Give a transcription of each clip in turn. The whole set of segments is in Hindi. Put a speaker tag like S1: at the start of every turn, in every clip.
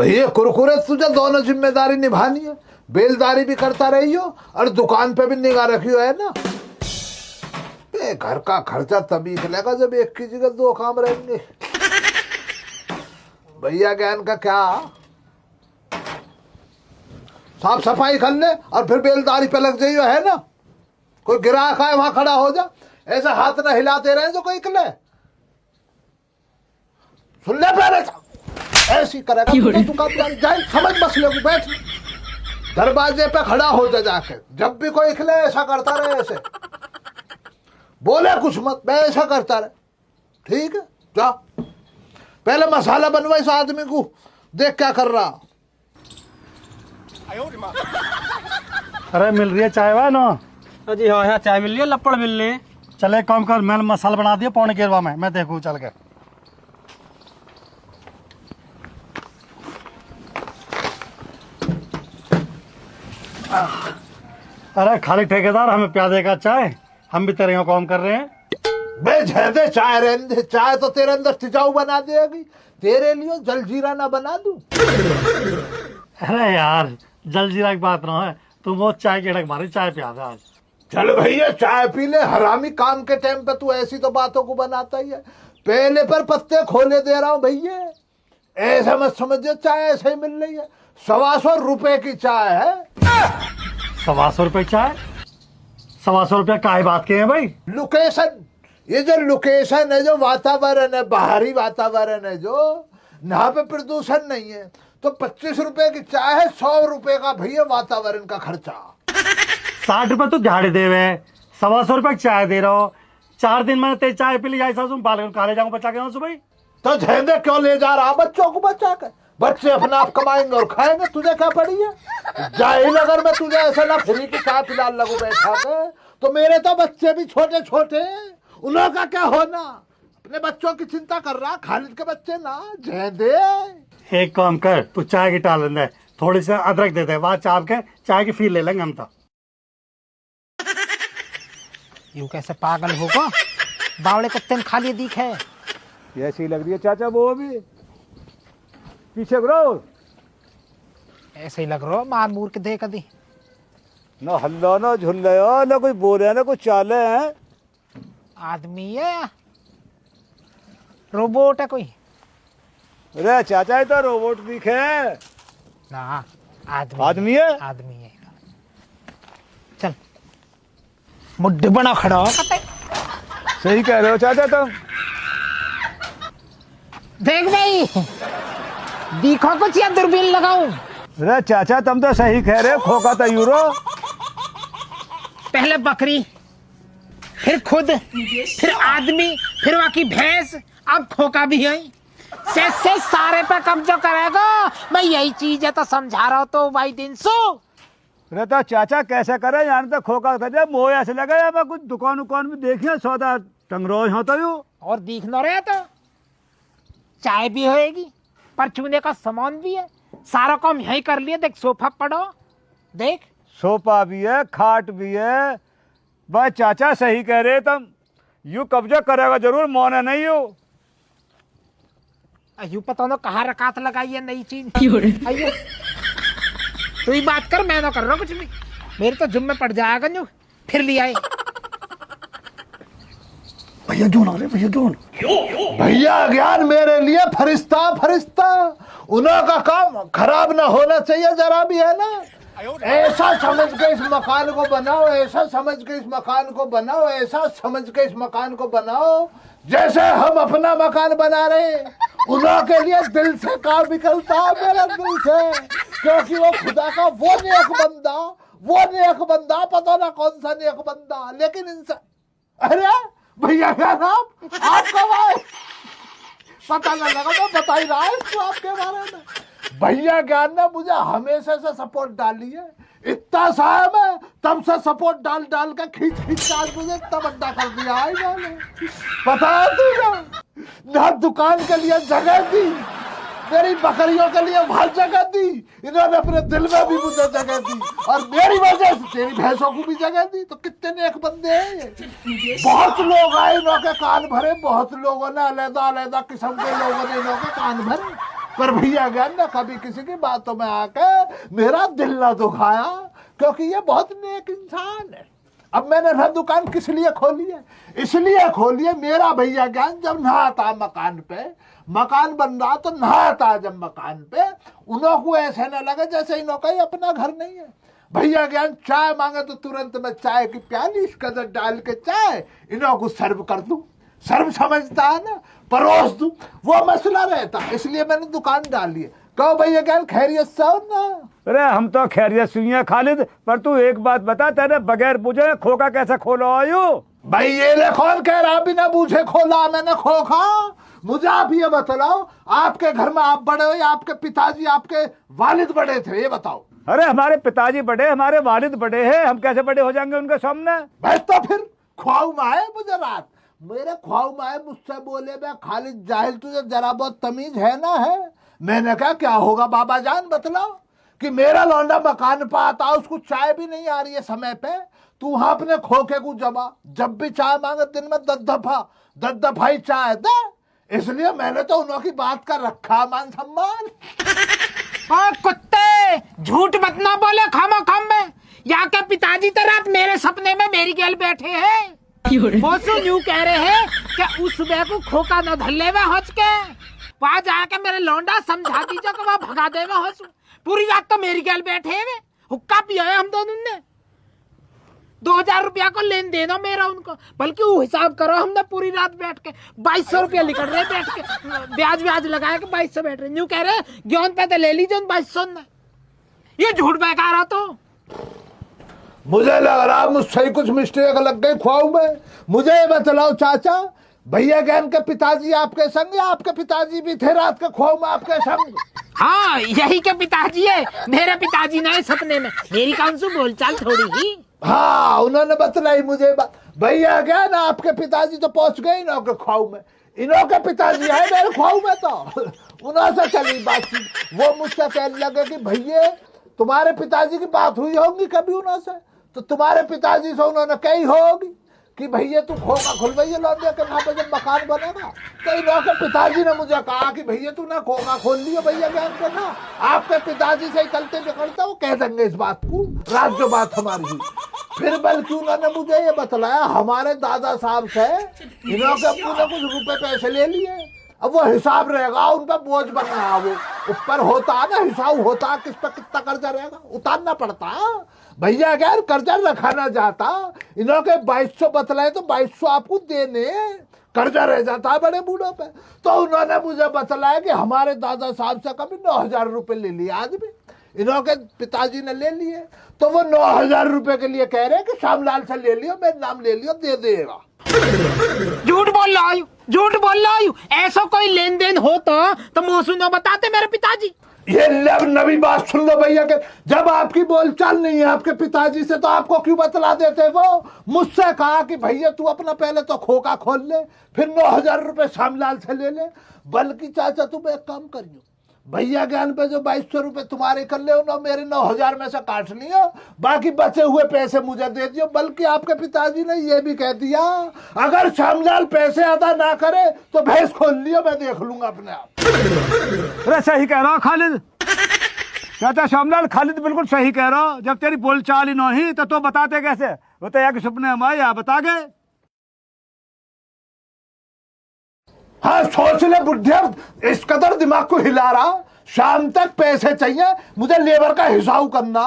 S1: भैया कुरकुरे तुझे दोनों जिम्मेदारी निभानी है, बेलदारी भी करता रही हो और दुकान पे भी निगाह रखी हो, है ना। घर का खर्चा तभी निकलेगा जब एक की जगह दो काम रहेंगे। भैया ज्ञान का क्या, साफ सफाई कर ले और फिर बेलदारी पे लग जाइयो, है ना। कोई ग्राहक आए वहां खड़ा हो जा, ऐसा हाथ ना हिलाते रहे जो कोई निकले। सुन ले पहले, ऐसी करेगा तो दुकानदार जाए, समझ मसले को, बैठ दरवाजे पे खड़ा हो जा जाके, जब भी कोई निकले ऐसा करता रहे, ऐसे बोले कुछ मत, मैं ऐसा करता रहे, ठीक है। जा पहले मसाला बनवा इस आदमी को, देख क्या कर रहा।
S2: अरे मिल रही है चाय वाय ना
S3: जी? हाँ यहाँ चाय मिल रही है, लपड़ मिल रही है।
S2: चले काम कर, मैंने मसाला बना दिया पौने केरवा में, मैं देखूँ चल के। अरे खाली ठेकेदार हमें प्यादे देगा चाय, हम भी तेरे यहाँ काम कर रहे हैं।
S1: बे दे चाय रहने दे, चाय तो तेरे अंदर टिचाऊ बना देगी, तेरे लिए जलजीरा ना बना दूं।
S2: अरे यार जलजीरा की बात ना है, तुम वो चाय की ढक मारी, चाय पिया दे आज।
S1: चल भैया चाय पी ले, हरामी काम के टाइम पे तू ऐसी तो बातों को बनाता ही है। पहले पर पत्ते खोले दे रहा हूं भैया, ऐसा मत समझिए चाय ऐसे ही मिल रही है। 125 रुपए की चाय है।
S2: 125 रुपए चाय? 125 रुपया काहे बात के हैं भाई?
S1: लोकेशन, ये जो लोकेशन है, जो वातावरण है, बाहरी वातावरण है, जो यहाँ पे प्रदूषण नहीं है, तो 25 रुपए की चाय है, 100 रुपए का भैया वातावरण का खर्चा।
S2: 60 रुपए तो झाड़े दे रहे, 125 रुपए की चाय दे रहा हो। 4 दिन मैंने तेज चाय पी ली, ऐसा तुम पाले काले जाऊंगा बचा के सुबह।
S1: तो झेंगे क्यों ले जा रहा बच्चों को बचा कर? बच्चे अपना आप कमाएंगे और खाएंगे, तुझे क्या पड़ी है? जाहिल अगर मैं तुझे ऐसा ना फ्री के साथ फिलहाल लगू बैठा के, तो मेरे तो बच्चे भी छोटे छोटे, उन्हों का क्या होना? अपने बच्चों की चिंता कर रहा, खालिद के बच्चे ना दे।
S2: एक काम कर, तू चाय की टाल दे, थोड़ी सी अदरक दे दे, वहां चाप के चाय की फील ले लेंगे हम तो।
S4: यूं कैसे पागल होगा, बावड़े कुत्ते ने खा लिए दीख है।
S5: ऐसी लग रही है चाचा, वो भी पीछे करो।
S4: ऐसे ही लग रहा मार मूर के दे कदी
S5: ना हल्ला ना झुल्ला, ना कोई बोले ना कोई चाले हैं।
S4: आदमी है या रोबोट है कोई?
S5: अरे चाचा ये तो रोबोट दिखे
S4: ना,
S5: आदमी है।
S4: आदमी है। चल मुड्ढे बना खड़ा हो।
S5: सही कह रहे हो चाचा तुम।
S4: देख भाई, दिखो कुछ या दूरबीन लगाऊं?
S5: अरे चाचा तुम तो सही कह रहे हो, खोखा तो यूरो।
S4: पहले बकरी, फिर खुद, फिर आदमी, फिर बाकी भैंस, अब खोका भी है। से सारे पे कब्जा करेगा। मैं यही चीज है तो समझा रहा हूँ तो भाई 300।
S5: अरे तो चाचा कैसे करे, यहाँ तो खोखा था, मोह ऐसे लगा या मैं कुछ दुकान भी देखिए, सौदा टंगरोज होता यू।
S4: और दिख न रहे तो चाय भी होएगी, परचूने का सामान भी है, सारा काम यही कर लिया। देख सोफा पड़ो, देख
S5: सोफा भी है, खाट भी है। भाई चाचा सही कह रहे तुम, यू कब्जा करेगा जरूर, मोने नहीं यू।
S4: अयो पता ना कहाँ रकात लगाई है नई चीज। अयो तू ही बात कर, मैं ना कर रहा कुछ भी, मेरे तो जुम्मे पड़ जाएगा न्यू। फिर लिया है
S2: भैया जोन आ रहे, भैया जोन।
S1: भैया ज्ञान मेरे लिए फरिश्ता फरिश्ता, उन्हों का काम खराब ना होना चाहिए जरा भी, है ना। ऐसा समझ के इस मकान को बनाओ, ऐसा समझ के इस मकान को बनाओ, ऐसा समझ के इस मकान को बनाओ जैसे हम अपना मकान बना रहे। उन्हों के लिए दिल से काम निकलता है, मेरा दिल से, क्योंकि वो खुदा का वो नेक बंदा, पता ना कौन सा नेक बंदा, लेकिन इंसान। अरे भैया क्या नाम आप कब आए? पता ना लगा, मैं बता ही रहा है इसको आपके बारे में। भैया ज्ञान ने मुझे हमेशा से सपोर्ट डाली है, इतना सा है मैं तब से सपोर्ट डाल डाल के खींच आज मुझे इतना बड़ा कर दिया है इन्होंने। पता है तुझे, ना दुकान के लिए जगह दी, मेरी बकरियों के लिए वहां जगह दी, इन्होंने अपने दिल में भी मुझे जगह दी, और मेरी वजह से तेरी भैंसों को भी जगह दी। तो कितने नेक बंदे हैं। बहुत लोग आए, इन्हों के कान भरे, बहुत लोगों ने अलग अलग किस्म के लोगों ने इन्हों के कान भरे। पर भैया ज्ञान ने कभी किसी की बातों में आके मेरा दिल ना दुखाया, क्योंकि ये बहुत नेक इंसान है। अब मैंने ना दुकान किस लिए खोली है? इसलिए खोली है, मेरा भैया ज्ञान जब नहाता मकान पे, मकान बन रहा तो नहाता जब मकान पे, उन्हों को ऐसे न लगे जैसे इन्हों का ही अपना घर नहीं है। भैया ज्ञान चाय मांगे तो तुरंत मैं चाय की प्याली इसके अंदर डाल के चाय इन्हों को सर्व कर दूं। सर्व समझता है ना, परोस दूं, वो मसला रहता। इसलिए मैंने दुकान डाली है। कहो भैया ज्ञान खैरियत से हो ना?
S5: अरे हम तो खैरियत से हैं खालिद, पर तू एक बात बता, तेरे बगैर पूछे खोखा कैसे खोलो आयु?
S1: भाई ये ले कौन कह रहा बिना पूछे खोला मैंने खोखा? मुझे आप ये बताओ, आपके घर में आप बड़े हो या आपके पिताजी आपके वालिद बड़े थे, ये बताओ।
S5: अरे हमारे पिताजी बड़े, हमारे वालिद बड़े हैं, हम कैसे बड़े हो जाएंगे उनके सामने?
S1: भाई तो फिर ख्वाब में आए मुझे रात, मेरे ख्वाब में आए, मुझसे बोले मैं खालिद जाहिल तुझे जरा बहुत तमीज है ना है? मैंने कहा क्या होगा बाबा जान बतलाओ। कि मेरा लौंडा मकान पर आता, उसको चाय भी नहीं आ रही है समय पे, तू वहां अपने खोखे को जब भी चाय मांगे दिन में 10 दफा ही चाय दे। इसलिए मैंने तो उन्हों की बात कर रखा मान सम्मान।
S4: और कुत्ते झूठ मत ना बोले खामा खाम में। यहाँ के पिताजी तो रात मेरे सपने में मेरी गैल बैठे हैं। वो यूं कह रहे हैं कि उस सुबह को खोका न धल्ले में हंस के वहां जाके मेरे लौंडा समझा दीजिए कि वहां भगा देगा हंस। पूरी रात तो मेरी गैल बैठे हैं, हुक्का पिया है हम दोनों ने। 2000 रुपया को लेन देना मेरा उनको, बल्कि वो हिसाब करो हमने पूरी रात बैठ के 2200 रुपया निकल रहे बैठ के, ब्याज लगा के 2200 बैठ रहे। यूं कह रहे ज्ञान पे तो ले लीजिए 2200 ने, ये झूठ बेकार है। तो
S1: मुझे लग रहा मुझसे ही कुछ मिस्टेक लग गई ख्वाब में। मुझे ये बतलाओ चाचा, भैया ज्ञान के पिताजी आपके संग या आपके पिताजी भी थे रात के ख्वाब में आपके संग?
S4: हाँ यही के पिताजी है, मेरे पिताजी नहीं सपने में, मेरी कौन सी बोलचाल थोड़ी ही।
S1: हाँ उन्होंने बतलाई मुझे भैया ज्ञान आपके पिताजी तो पहुंच गए इन्हों के ख्वाब में, इन्हों के पिताजी है मेरे ख्वाब में। तो उन्हों से चली बातचीत, वो मुझसे कहने लगे कि भैया तुम्हारे पिताजी की बात हुई होगी कभी उन्हों से? तो तुम्हारे पिताजी से उन्होंने कही होगी कि भैया तू खोखा खुलवाइए लौंडे के वहां पे जब मकान बनेगा। तो इन्हों के पिताजी ने मुझे कहा कि भैया तू ना खोखा खोल लियो भैया ज्ञान के ना, आपके पिताजी से ही चलते बिगड़ते वो कह देंगे इस बात को, रात जो बात हमारी हुई। फिर बल्कि उन्होंने मुझे ये बतलाया हमारे दादा साहब से इन्हों के पूरे कुछ रुपए पैसे ले लिए, अब वो हिसाब रहेगा उन पर बोझ बन रहा, वो ऊपर होता ना हिसाब होता किस पर कितना कर्जा रहेगा उतारना पड़ता। भैया यार कर्जा रखा ना जाता, इन्हों के 2200 बतलाए तो 2200 आपको देने, कर्जा रह जाता है बड़े बूढ़ों पे। तो उन्होंने मुझे बतलाया कि हमारे दादा साहब से कभी 9000 रुपए ले लिए आज भी, इन्हों के पिताजी ने ले लिए। तो वो 9000 रुपए के लिए कह रहे कि श्यामलाल से ले लियो, मेरा नाम ले लियो, दे देगा।
S4: झूठ बोल रहा हूँ, झूठ बोल रहा हूँ। ऐसा कोई लेन देन होता तो मुँह सुनो बताते मेरे पिताजी।
S1: ये नवी बात सुन लो भैया के, जब आपकी बोलचाल नहीं है आपके पिताजी से तो आपको क्यों बतला देते? वो मुझसे कहा कि भैया तू अपना पहले तो खोखा खोल ले, फिर 9000 रुपए श्यामलाल से ले ले। बल्कि चाचा तुम एक काम करियो, भैया ज्ञान पे जो 2200 रुपए तुम्हारे कर ले ना, मेरे 9000 में से काट लियो, बाकी बचे हुए पैसे मुझे दे दियो। बल्कि आपके पिताजी ने ये भी कह दिया अगर श्यामलाल पैसे अदा ना करे तो भैंस खोल लियो, मैं देख लूंगा अपने आप।
S5: अरे सही कह रहा खालिद, चाचा श्यामलाल खालिद बिल्कुल सही कह रहा। जब तेरी बोलचाल ही नहीं तो बताते कैसे? वो तो एक सपने हम आए बता गए।
S1: हाँ सोच ले बुढ़िया, इस कदर दिमाग को हिला रहा, शाम तक पैसे चाहिए मुझे, लेबर का हिसाब करना।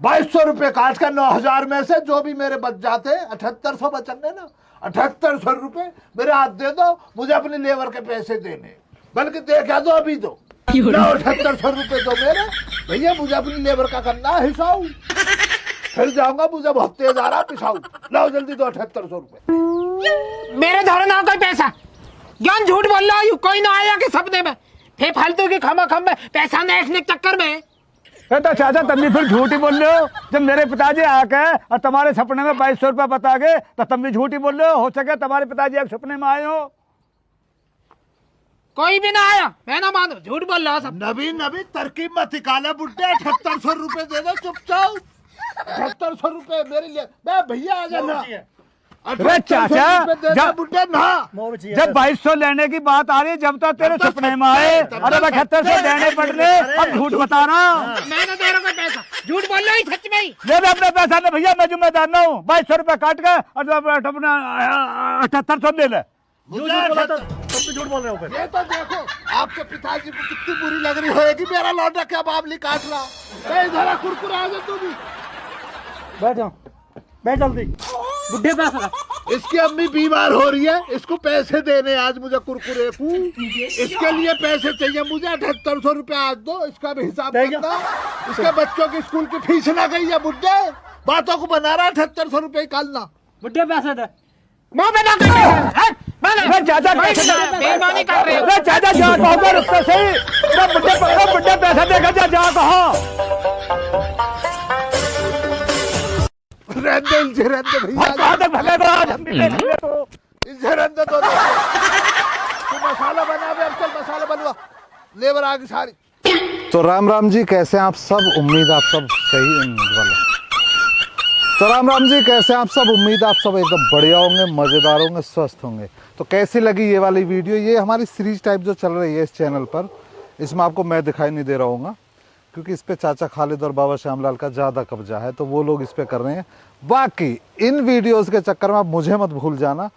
S1: 2200 रुपए काट कर 9000 में से जो भी मेरे बच जाते 7800 बचने ना, 7800 रुपए मेरे हाथ दे दो, मुझे अपनी लेबर के पैसे देने। बल्कि देखा दो अभी दो 7800 रुपए दो मेरे भैया, मुझे अपनी लेबर का करना हिसाब। फिर जाऊंगा मुझे बहुत तेज आ रहा पिसाऊ, लाओ जल्दी दो 7800 रुपए
S4: मेरे धोरे ना कोई पैसा। ज्ञान झूठ बोल रहा हूँ, कोई ना आया कि सपने में फिर फालतू की खमा खम में पैसा नेटने के चक्कर में।
S5: तो चाचा तुम भी फिर झूठ ही बोल रहे हो। जब मेरे पिताजी आके और तुम्हारे सपने में 2200 रुपया बता गए तो तुम भी झूठ ही बोल रहे हो सके तुम्हारे पिताजी एक सपने में आए हो।
S4: कोई भी ना आया, मैं ना मानो, झूठ बोल रहा सब।
S1: नबी तरकीब मत निकाला बुढ़े, 7800 रुपए दे दो चुपचाप। 7800 रुपए मेरे लिए, मैं भैया आ जाना।
S5: अरे चाचा, जब
S1: बुढ़े ना
S5: जब 2200 लेने की बात आ रही है, जब तक तेरे सपने में आए, अरे 7200 देने पड़ने, अब झूठ बता रहा हूँ।
S4: मैंने दे रहा कोई पैसा, झूठ बोल रहा है सच में ही।
S5: ले ले अपना पैसा ले भैया, मैं जिम्मेदार ना हूँ। 2200 रुपया काट के और अपना 7800 ले ले।
S2: झूठ बोल रहे हो फिर।
S1: ये तो देखो आपके पिताजी को कितनी बुरी लग रही होगी, मेरा लौटा क्या बाबली काट रहा। इधर कुरकुरा आ जा तू भी।
S2: बैठ जाओ, बैठ जल्दी।
S3: बुढ़े पैसा
S1: इसकी अम्मी बीमार हो रही है, इसको पैसे देने आज मुझे कुरकुरे को, इसके लिए पैसे चाहिए मुझे। 7800 रुपया आज दो, इसका भी हिसाब करना। इसके बच्चों की स्कूल की फीस ना गई है बुढ़े, बातों को बना रहा है। 7800 रुपये निकालना।
S3: बुढ़े पैसे दे।
S4: मुंह पे ना कर,
S5: चाचा
S4: बेईमानी कर रहे हो।
S5: अरे चाचा जा कहो रुपये सही, बुढ़े पैसा देगा जा कहो।
S1: रहने इनसे रहने भैया,
S5: कहाँ तक भगेगा?
S1: इनसे रहने दो। तू मसाला बना बे, अब चल मसाला बनवा, लेबर आ गई सारी। तो राम राम जी, कैसे हैं आप सब? उम्मीद आप सब सही वाला। तो राम राम जी, कैसे हैं आप सब? उम्मीद आप सब एकदम बढ़िया होंगे, मज़ेदार होंगे, स्वस्थ होंगे। तो कैसी लगी ये वाली वीडियो? ये हमारी सीरीज टाइप जो चल रही है इस चैनल पर, इसमें आपको मैं दिखाई नहीं दे रहा हूँगा क्योंकि इस पे चाचा खालिद और बाबा श्यामलाल का ज़्यादा कब्जा है, तो वो लोग इस पे कर रहे हैं। बाकी इन वीडियोस के चक्कर में आप मुझे मत भूल जाना,